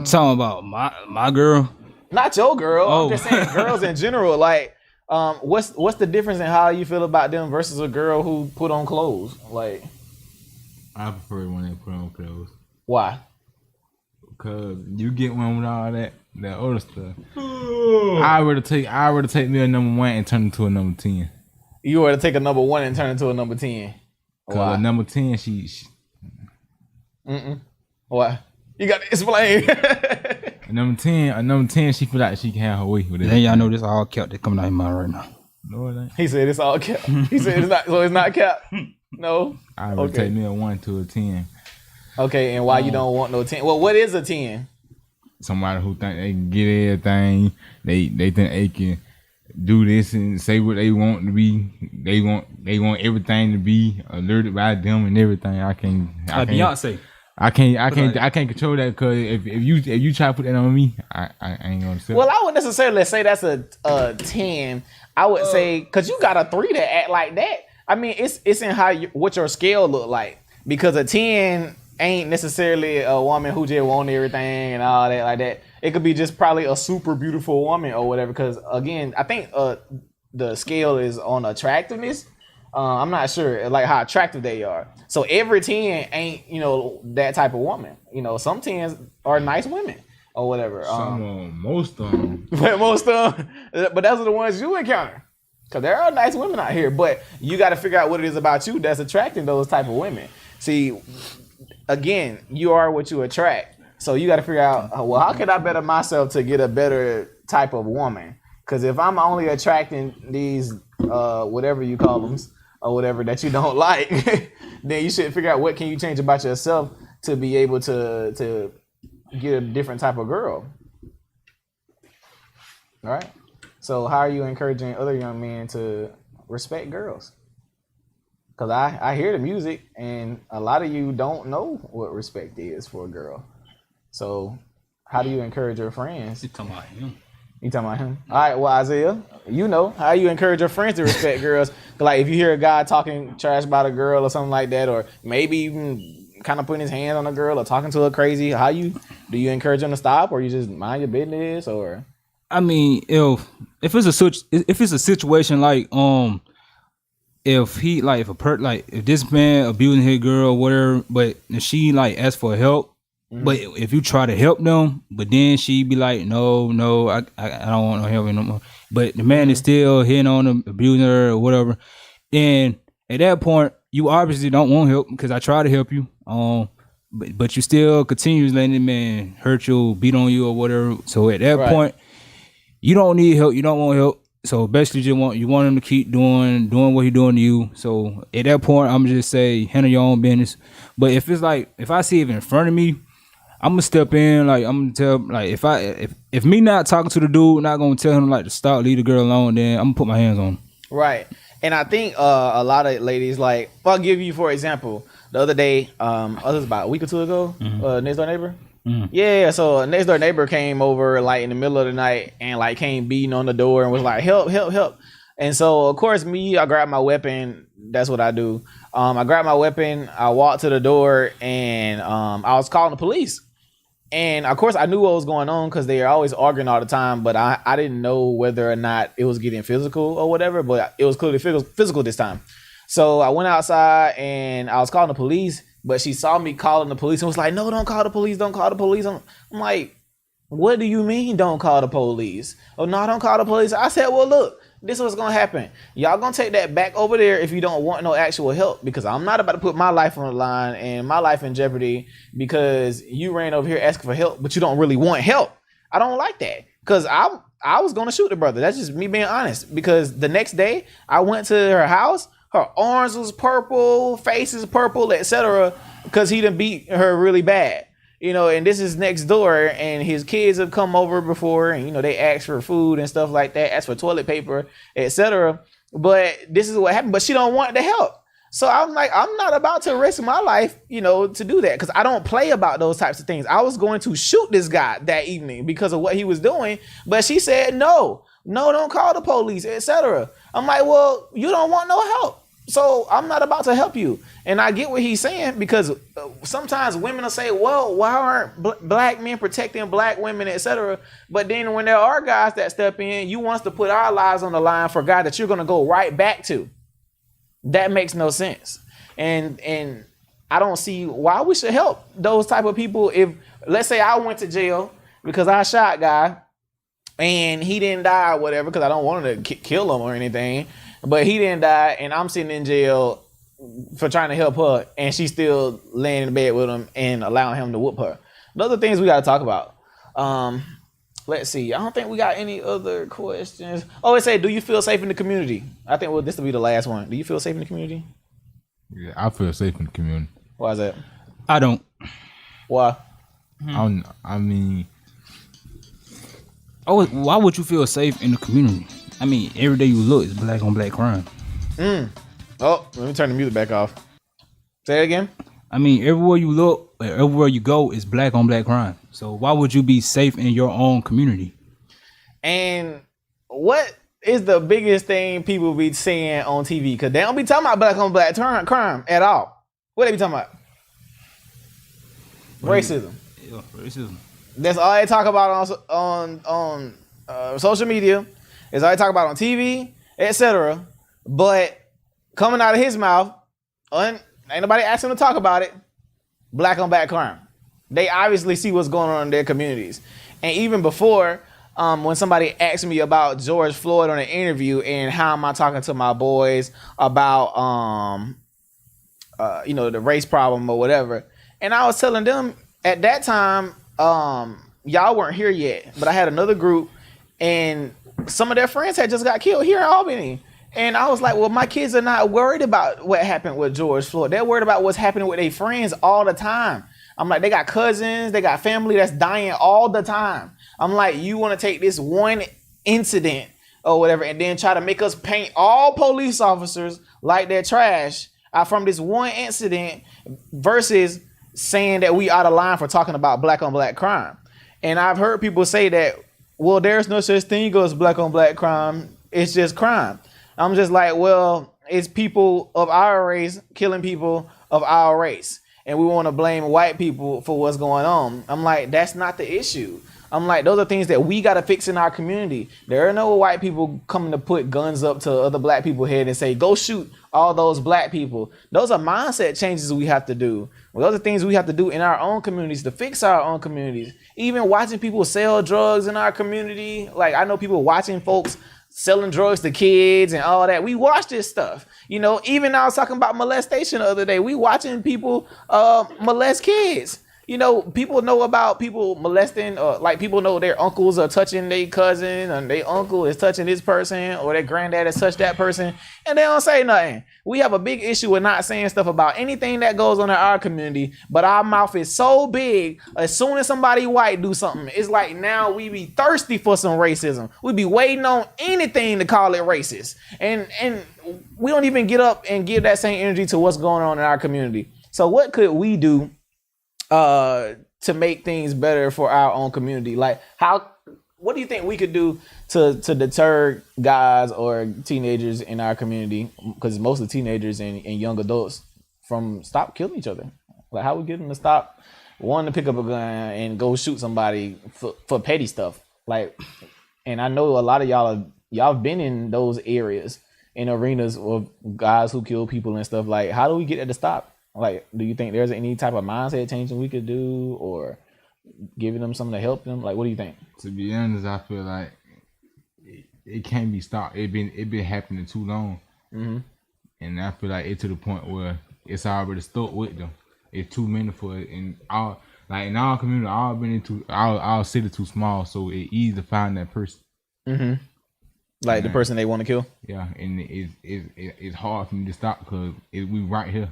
Talking about my girl? Not your girl. Oh. I'm just saying girls in general. Like, what's the difference in how you feel about them versus a girl who put on clothes? Like, I prefer when they put on clothes. Why? Because you get one with all that other stuff. I were to take me a number 1 and turn it to a number 10. You were to take a number 1 and turn it to a number 10. Because a number 10, she Why? You got to explain. a number 10, she feel like she can have her way with it. Then y'all know this all cap that coming out of your mouth right now. No, it ain't. He said it's all cap. He said it's not. So it's not cap. No. I would take me a 1 to a 10. Okay, and why you don't want no 10? Well, what is a 10? Somebody who think they can get everything. They think they can do this and say what they want to be. They want everything to be alerted by them and everything. I can't. Beyonce. I can't control that because if you try to put that on me, I ain't gonna say. Well, I wouldn't necessarily say that's a 10. I would say because you got a 3 that act like that. I mean, it's in what your scale look like, because a 10 ain't necessarily a woman who just want everything and all that like that. It could be just probably a super beautiful woman or whatever. Because again, I think the scale is on attractiveness. I'm not sure like how attractive they are. So every 10 ain't, that type of woman. Some 10s are nice women or whatever. Most of them. But but those are the ones you encounter. Because there are nice women out here. But you got to figure out what it is about you that's attracting those type of women. See, again, you are what you attract. So you got to figure out, well, how can I better myself to get a better type of woman? Because if I'm only attracting these, whatever you call them, or whatever that you don't like, then you should figure out what can you change about yourself to be able to get a different type of girl. All right. So how are you encouraging other young men to respect girls? Because I hear the music, and a lot of you don't know what respect is for a girl. So how do you encourage your friends? You talking about him? You talking about him? All right, well, Isaiah, how you encourage your friends to respect girls? Like if you hear a guy talking trash about a girl or something like that, or maybe even kind of putting his hand on a girl or talking to her crazy, do you encourage them to stop, or you just mind your business? Or I mean, if it's a situation like if this man abusing his girl or whatever, but she like asks for help. But if you try to help them, but then she be like, no, I don't want no help no more. But the man is still hitting on them, abusing her or whatever. And at that point, you obviously don't want help because I try to help you. But you still continue letting the man hurt you, beat on you or whatever. So at that point, you don't need help. You don't want help. So basically, you want him to keep doing what he's doing to you. So at that point, I'm just say handle your own business. But if it's like if I see it in front of me, I'm gonna step in, like I'm gonna tell, like if me not talking to the dude, not gonna tell him like to stop, leave the girl alone, then I'm gonna put my hands on him. Right. And I think a lot of ladies, like I'll give you for example, the other day, it was about a week or two ago, next door neighbor. Yeah, so a next door neighbor came over like in the middle of the night and like came beating on the door and was like, help. And so of course I grabbed my weapon. That's what I do. I grabbed my weapon, I walked to the door, and I was calling the police. And of course I knew what was going on because they are always arguing all the time, but I didn't know whether or not it was getting physical or whatever, but it was clearly physical this time. So I went outside and I was calling the police, but she saw me calling the police and was like, no, don't call the police. Don't call the police. I'm like, what do you mean don't call the police? Oh, no, don't call the police. I said, well, look, this is what's going to happen. Y'all going to take that back over there if you don't want no actual help, because I'm not about to put my life on the line and my life in jeopardy because you ran over here asking for help, but you don't really want help. I don't like that, because I was going to shoot the brother. That's just me being honest, because the next day I went to her house. Her arms was purple, face is purple, etc., because he done beat her really bad. And this is next door, and his kids have come over before, and they ask for food and stuff like that, ask for toilet paper, etc. But this is what happened. But she don't want the help. So I'm like, I'm not about to risk my life, to do that, because I don't play about those types of things. I was going to shoot this guy that evening because of what he was doing, but she said no, don't call the police, etc. I'm like, well, you don't want no help. So I'm not about to help you. And I get what he's saying, because sometimes women will say, well, why aren't black men protecting black women, etc.? But then when there are guys that step in, you want us to put our lives on the line for a guy that you're going to go right back to. That makes no sense. And I don't see why we should help those type of people. If, let's say I went to jail because I shot a guy and he didn't die or whatever, because I don't want to kill him or anything. But he didn't die, and I'm sitting in jail for trying to help her, and she's still laying in bed with him and allowing him to whoop her. Those are things we got to talk about. Let's see. I don't think we got any other questions. Oh, it said, do you feel safe in the community? I think this will be the last one. Do you feel safe in the community? Yeah, I feel safe in the community. Why is that? I don't. Why? I mean... Oh, why would you feel safe in the community? I mean, every day you look, it's black on black crime. Oh, let me turn the music back off. Say it again. I mean, everywhere you look, everywhere you go is black on black crime. So why would you be safe in your own community? And what is the biggest thing people be saying on TV? Because they don't be talking about black on black crime at all. What they be talking about? Racism. Yeah, racism. That's all they talk about on social media. It's all they talk about on TV, etc. But coming out of his mouth, ain't nobody asking him to talk about it. Black on black crime. They obviously see what's going on in their communities. And even before, when somebody asked me about George Floyd on an interview and how am I talking to my boys about the race problem or whatever, and I was telling them at that time, y'all weren't here yet, but I had another group and some of their friends had just got killed here in Albany. And I was like, well, my kids are not worried about what happened with George Floyd. They're worried about what's happening with their friends all the time. I'm like, they got cousins, they got family that's dying all the time. I'm like, you want to take this one incident or whatever and then try to make us paint all police officers like they're trash from this one incident versus saying that we out of line for talking about black on black crime. And I've heard people say that, well, there's no such thing as black on black crime. It's just crime. I'm just like, well, it's people of our race killing people of our race. And we want to blame white people for what's going on. I'm like, that's not the issue. I'm like, those are things that we got to fix in our community. There are no white people coming to put guns up to other black people's head and say, go shoot all those black people. Those are mindset changes we have to do. Well, those are things we have to do in our own communities to fix our own communities. Even watching people sell drugs in our community. Like, I know people watching folks selling drugs to kids and all that. We watch this stuff. Even I was talking about molestation the other day. We watching people molest kids. People know about people molesting, like people know their uncles are touching their cousin and their uncle is touching this person or their granddad has touched that person and they don't say nothing. We have a big issue with not saying stuff about anything that goes on in our community, but our mouth is so big. As soon as somebody white do something, it's like now we be thirsty for some racism. We be waiting on anything to call it racist. And we don't even get up and give that same energy to what's going on in our community. So what could we do to make things better for our own community? Like, what do you think we could do to deter guys or teenagers in our community? Because mostly teenagers and young adults from stop killing each other. Like, how we get them to stop wanting to pick up a gun and go shoot somebody for petty stuff? Like, and I know a lot of y'all have been in those areas, in arenas of guys who kill people and stuff. Like, how do we get it to stop? Like, do you think there's any type of mindset changing we could do, or giving them something to help them? Like, what do you think? To be honest, I feel like it can't be stopped. It been happening too long, and I feel like it's to the point where it's already stuck with them. It's too many for it, and in our community, our city too small, so it's easy to find that person. Like the person they want to kill. Yeah, and it's hard for me to stop because we right here.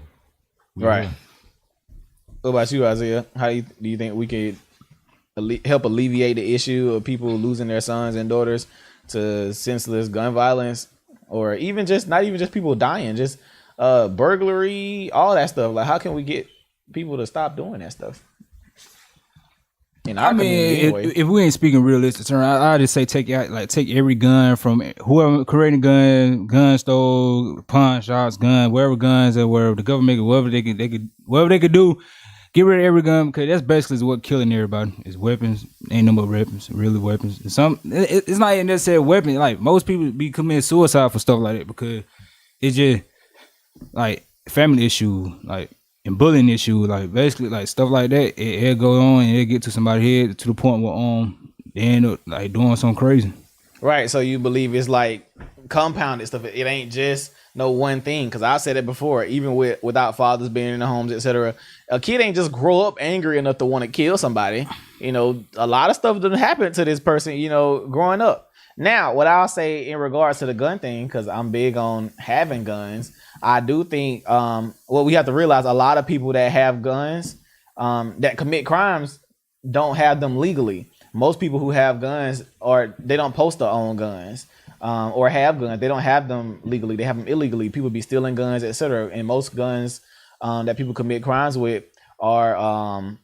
Right. What about you, Isaiah? How do you think we could help alleviate the issue of people losing their sons and daughters to senseless gun violence, or even just not even just people dying, just burglary, all that stuff? Like, how can we get people to stop doing that stuff? I mean, anyway. If we ain't speaking realistic terms, I just say take every gun from whoever creating gun store, pawn shops, wherever guns or wherever the government, whatever they could do, get rid of every gun, because that's basically what killing everybody is weapons. Ain't no more weapons, really weapons. It's not even necessarily weapons. Like, most people be committing suicide for stuff like that because it's just like family issue, like. And bullying issue, like basically like stuff like that, it go on and it get to somebody's head to the point where they end up like doing something crazy. Right. So you believe it's like compounded stuff. It ain't just no one thing. Because I said it before, even without fathers being in the homes, etc. A kid ain't just grow up angry enough to want to kill somebody. A lot of stuff didn't happen to this person, growing up. Now, what I'll say in regards to the gun thing, because I'm big on having guns, I do think, we have to realize a lot of people that have guns that commit crimes don't have them legally. Most people who have guns, or they don't post their own guns or have guns. They don't have them legally. They have them illegally. People be stealing guns, etc. And most guns that people commit crimes with are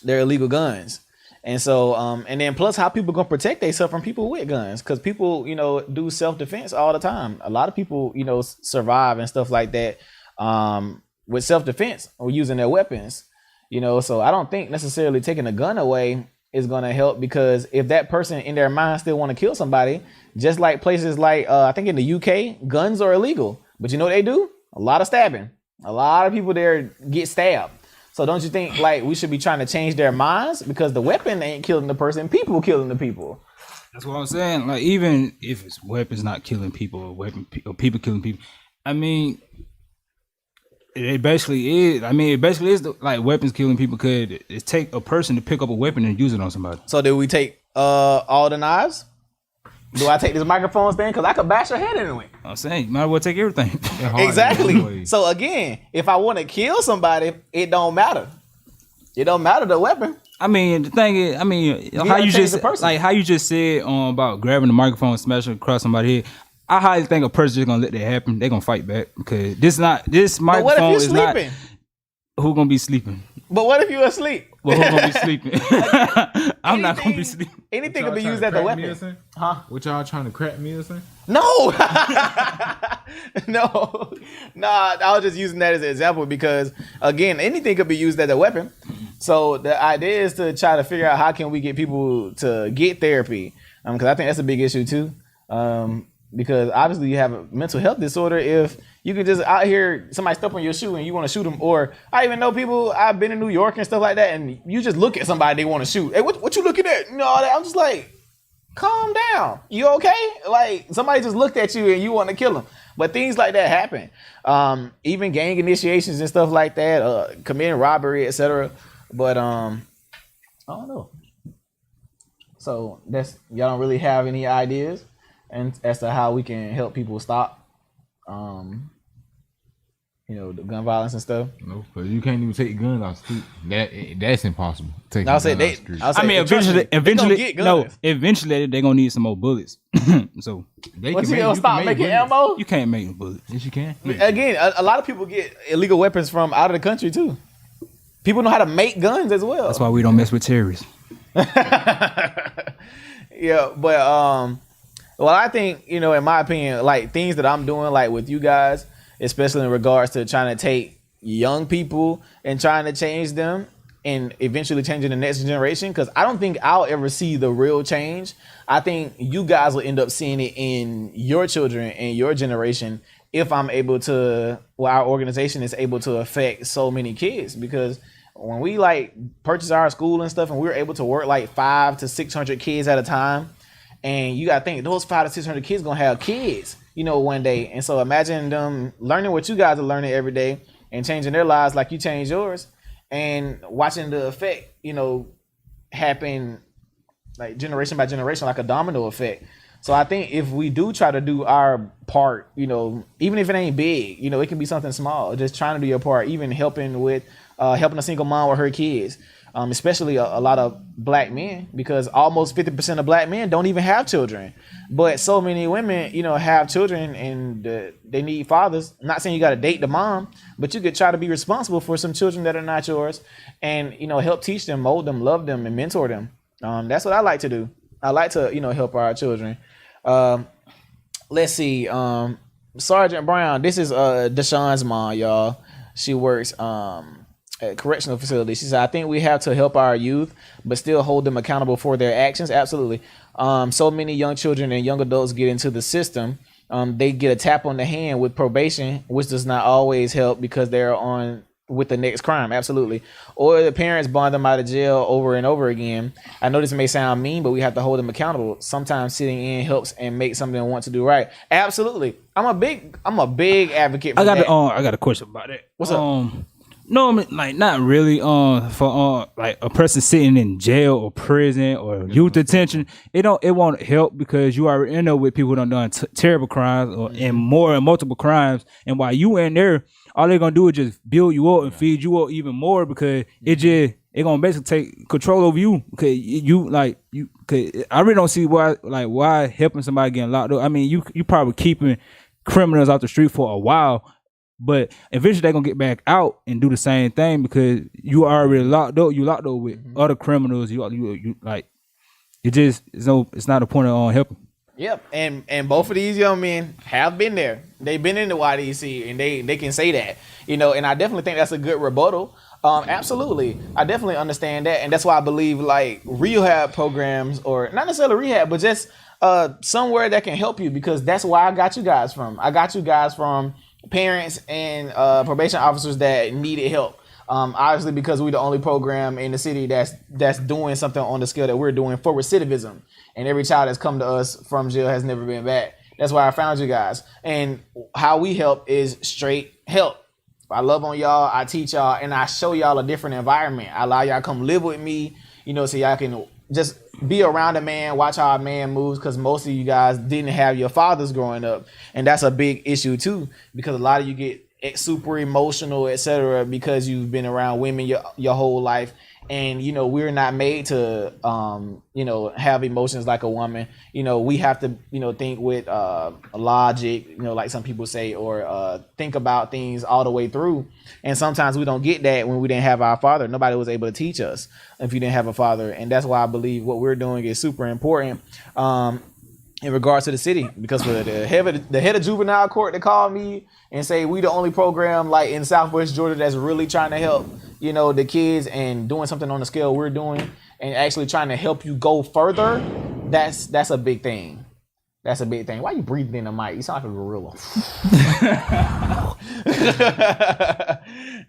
they're illegal guns. And so, and then plus how people gonna protect themselves from people with guns, because people, do self-defense all the time. A lot of people, survive and stuff like that with self-defense or using their weapons, so I don't think necessarily taking a gun away is gonna help, because if that person in their mind still want to kill somebody, just like places like I think in the UK, guns are illegal, but you know what they do? A lot of stabbing. A lot of people there get stabbed. So don't you think like we should be trying to change their minds, because the weapon ain't killing the person, people killing the people. That's what I'm saying. Like, even if it's weapons not killing people, or people killing people, I mean, it basically is. Like weapons killing people, because it take a person to pick up a weapon and use it on somebody. So do we take all the knives? Do I take this microphone stand? Because I could bash your head anyway. I'm saying you might as well take everything. Exactly. So again, if I want to kill somebody, it don't matter. It don't matter the weapon. I mean, the thing is, how you just said about grabbing the microphone and smashing across somebody's head. I highly think a person just gonna let that happen. They gonna fight back, because this microphone what if you're is sleeping? Not. Who gonna be sleeping? But what if you're asleep? Well, who gonna be sleeping? I'm not gonna be sleeping. Anything could be used as a weapon. Huh? What y'all trying to crack me or something? No. No. Nah, I was just using that as an example, because again, anything could be used as a weapon. So the idea is to try to figure out how can we get people to get therapy, because I think that's a big issue too. Because obviously you have a mental health disorder if you can just out here, somebody step on your shoe and you want to shoot them. Or I even know people, I've been in New York and stuff like that, and you just look at somebody they want to shoot. Hey, what you looking at? I'm just like, calm down. You okay? Like, somebody just looked at you and you want to kill them. But things like that happen. Even gang initiations and stuff like that, committing robbery, etc. But I don't know. So y'all don't really have any ideas and as to how we can help people stop the gun violence and stuff. No, because you can't even take guns off the street. That's impossible. Eventually they're gonna need some more bullets. So you gonna stop making ammo? You can't make bullets. Yes, you can. Again, a lot of people get illegal weapons from out of the country too. People know how to make guns as well. That's why we don't mess with terrorists. Yeah, but well, I think, in my opinion, like things that I'm doing, like with you guys, especially in regards to trying to take young people and trying to change them and eventually changing the next generation, because I don't think I'll ever see the real change. I think you guys will end up seeing it in your children and your generation if our organization is able to affect so many kids. Because when we like purchase our school and stuff and we're able to work like 500 to 600 kids at a time, and you gotta think those 500 to 600 kids gonna have kids, one day. And so imagine them learning what you guys are learning every day and changing their lives like you changed yours, and watching the effect, happen like generation by generation, like a domino effect. So I think if we do try to do our part, even if it ain't big, it can be something small, just trying to do your part, even helping a single mom with her kids. Especially a lot of black men, because almost 50% of black men don't even have children. But so many women, have children and they need fathers. I'm not saying you got to date the mom, but you could try to be responsible for some children that are not yours and, help teach them, mold them, love them, and mentor them. That's what I like to do. I like to, help our children. Let's see. Sergeant Brown, this is Deshaun's mom, y'all. She works at correctional facility. She said, I think we have to help our youth, but still hold them accountable for their actions. Absolutely. So many young children and young adults get into the system. They get a tap on the hand with probation, which does not always help because they're on with the next crime. Absolutely. Or the parents bond them out of jail over and over again. I know this may sound mean, but we have to hold them accountable. Sometimes sitting in helps and make something want to do right. Absolutely. I'm a big advocate for that. I got a question about that. What's up? No, I mean, like not really. For like a person sitting in jail or prison or youth detention, it won't help because you already end up with people who done terrible crimes and multiple crimes. And while you in there, all they're gonna do is just build you up and feed you up even more because it gonna basically take control over you. Cause cause I really don't see why helping somebody getting locked up. I mean, you probably keeping criminals out the street for a while. But eventually they're gonna get back out and do the same thing because you are already locked up. You locked up with other criminals. You like it's not a point of helping. Yep, and both of these young men have been there. They've been in the YDC, and they can say that, and I definitely think that's a good rebuttal. Absolutely, I definitely understand that, and that's why I believe like rehab programs, or not necessarily rehab, but just somewhere that can help you, because that's where I got you guys from. I got you guys from parents and probation officers that needed help. Obviously, because we're the only program in the city that's doing something on the scale that we're doing for recidivism. And every child that's come to us from jail has never been back. That's why I found you guys. And how we help is straight help. I love on y'all, I teach y'all, and I show y'all a different environment. I allow y'all to come live with me, so y'all can just be around a man, watch how a man moves, because most of you guys didn't have your fathers growing up. And that's a big issue too, because a lot of you get super emotional, etc., because you've been around women your whole life. And, we're not made to, have emotions like a woman. We have to, think with logic, like some people say, or think about things all the way through. And sometimes we don't get that when we didn't have our father. Nobody was able to teach us if you didn't have a father. And that's why I believe what we're doing is super important in regards to the city. Because for the head of juvenile court to call me and say we the only program like in Southwest Georgia that's really trying to help the kids and doing something on the scale we're doing and actually trying to help you go further, that's a big thing. That's a big thing. Why you breathing in the mic? You sound like a gorilla.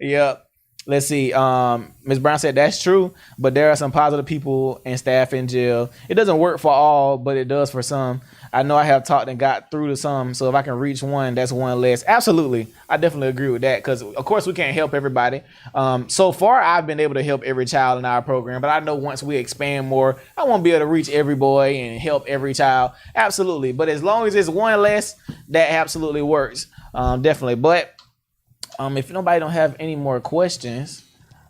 Yep. Let's see. Ms. Brown said that's true, but there are some positive people and staff in jail. It doesn't work for all, but it does for some. I know I have talked and got through to some, so if I can reach one, that's one less. Absolutely. I definitely agree with that, because of course we can't help everybody. So far, I've been able to help every child in our program, but I know once we expand more, I won't be able to reach every boy and help every child. Absolutely. But as long as it's one less, that absolutely works. Definitely. But if nobody don't have any more questions,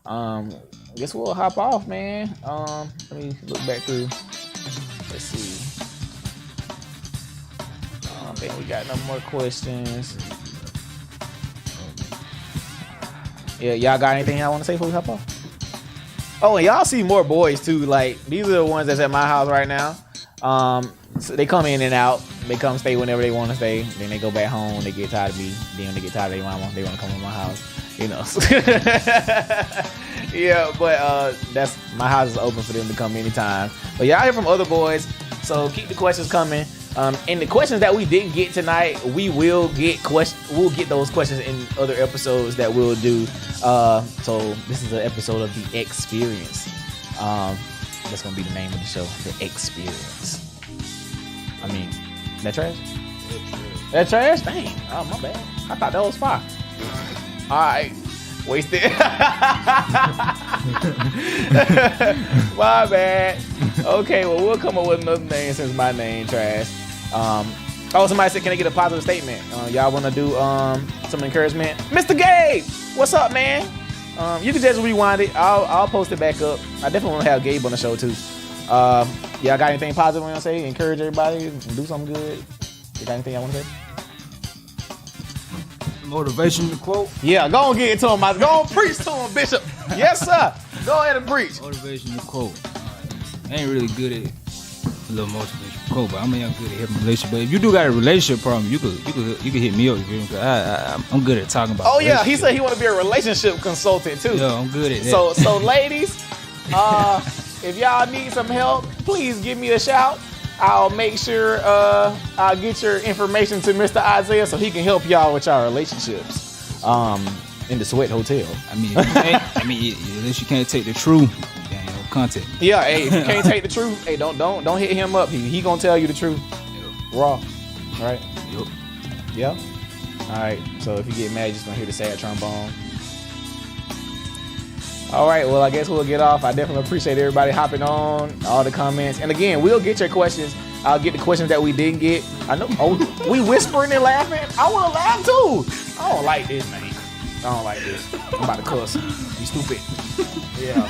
I guess we'll hop off, man. Let me look back through. Let's see. I think we got no more questions. Yeah, y'all got anything y'all want to say before we hop off? Oh, and y'all see more boys too. Like, these are the ones that's at my house right now. So they come in and out. They come stay whenever they want to stay. Then they go back home. They get tired of me. Then when they get tired of their mama, they want to come to my house. Yeah, but that's my house is open for them to come anytime. But y'all hear from other boys, so keep the questions coming. And the questions that we didn't get tonight, we will get we'll get those questions in other episodes that we'll do. So this is an episode of The Experience. That's gonna be the name of the show, The Experience. I mean, that trash? That trash? Dang. Oh, my bad. I thought that was fire. All right. Wasted. My bad. Okay, well, we'll come up with another name since my name trash. Somebody said, can I get a positive statement? Y'all want to do some encouragement? Mr. Gabe, what's up, man? You can just rewind it. I'll post it back up. I definitely want to have Gabe on the show too. Y'all got anything positive you want to say? Encourage everybody and do something good? You got anything y'all want to say? Motivation to quote. Yeah, go on get it to him. Go on preach to him, Bishop. Yes, sir. Go ahead and preach. Motivation to quote. I ain't really good at a little motivation to quote, but I'm good at helping relationship. But if you do got a relationship problem, you could hit me up. I'm good at talking about. Oh yeah, he said he want to be a relationship consultant too. Yeah, I'm good at that. So ladies, if y'all need some help, please give me a shout. I'll make sure I'll get your information to Mr. Isaiah so he can help y'all with y'all relationships. In the Sweat Hotel. Unless you can't take the truth, you ain't no content. Yeah, hey, if you can't take the truth, hey, don't hit him up. He gonna tell you the truth. Yep. Raw. All right. Yep. Yeah. All right. So if you get mad, you're just gonna hear the sad trombone. All right, well, I guess we'll get off. I definitely appreciate everybody hopping on, all the comments. And again, we'll get your questions. I'll get the questions that we didn't get. I know. Oh, we whispering and laughing. I want to laugh too. I don't like this, man. I don't like this. I'm about to cuss. You stupid. Yeah.